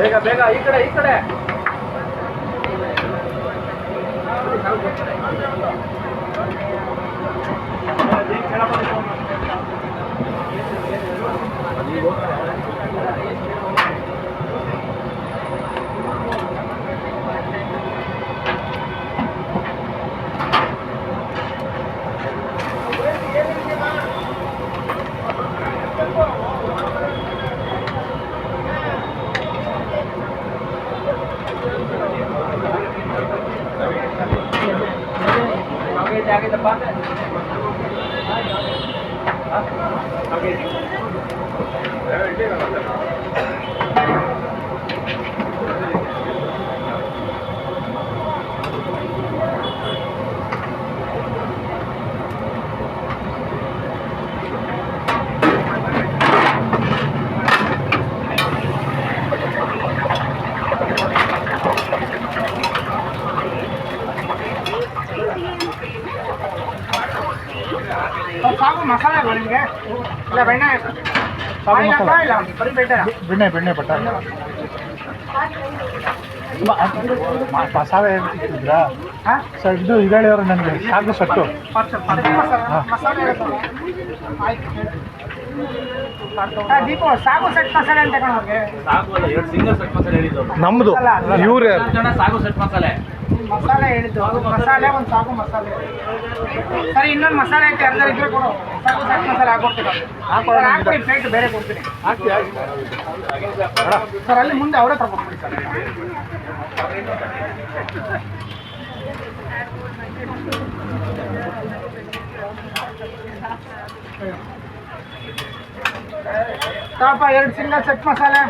ಬೇಗ ಬೇಗ ಈ ಕಡೆ ಈ ಕಡೆ. ಆಗಿದಪ್ಪ ಸಾಗು ಮಸಾಲೆ ನಿಮಗೆ ಇಲ್ಲ ಬೆಣ್ಣೆ ಇಲ್ಲ ಬರೀ ಬೆಣ್ಣೆ ಬೆಣ್ಣೆ ಬಟ್ಟ ಮಸಾಲೆ ಹೇಳ್ತಿದ್ರಾ ಸರ್ ಇದು ಹೇಳಿದ್ರು ನನಗೆ ಸಾಗು ಸಟ್ಟು ದೀಪ ಸಾಗು ಸೆಟ್ ಮಸಾಲೆ ಅಂತ ಕಣವ್ರಿಗೆ ನಮ್ಮದು ಇವ್ರೆ ಸಾಗು ಸೆಟ್ ಮಸಾಲೆ ಮಸಾಲೆ ಹೇಳಿದ್ದು ಅದು ಮಸಾಲೆ ಒಂದು ಸಾಗು ಮಸಾಲೆ ಸರಿ ಇನ್ನೊಂದು ಮಸಾಲೆ ಐತೆ ಅರ್ಧ ಇದ್ರೆ ಕೊಡು ಸಾಗು ಸೆಟ್ ಮಸಾಲೆ ಹಾಕೊಡ್ತೀನಿ ಹಾಕಿ ಪ್ಲೇಟ್ ಬೇರೆ ಕೊಡ್ತೀನಿ ಹಾಕಿ ಸರ್ ಅಲ್ಲಿ ಮುಂದೆ ಅವರೇ ತಗೊಡ್ತೀನಿ ಸರ್ ತಾಪ 2 ಸಿಂಗಲ್ ಸೆಟ್ ಮಸಾಲೆ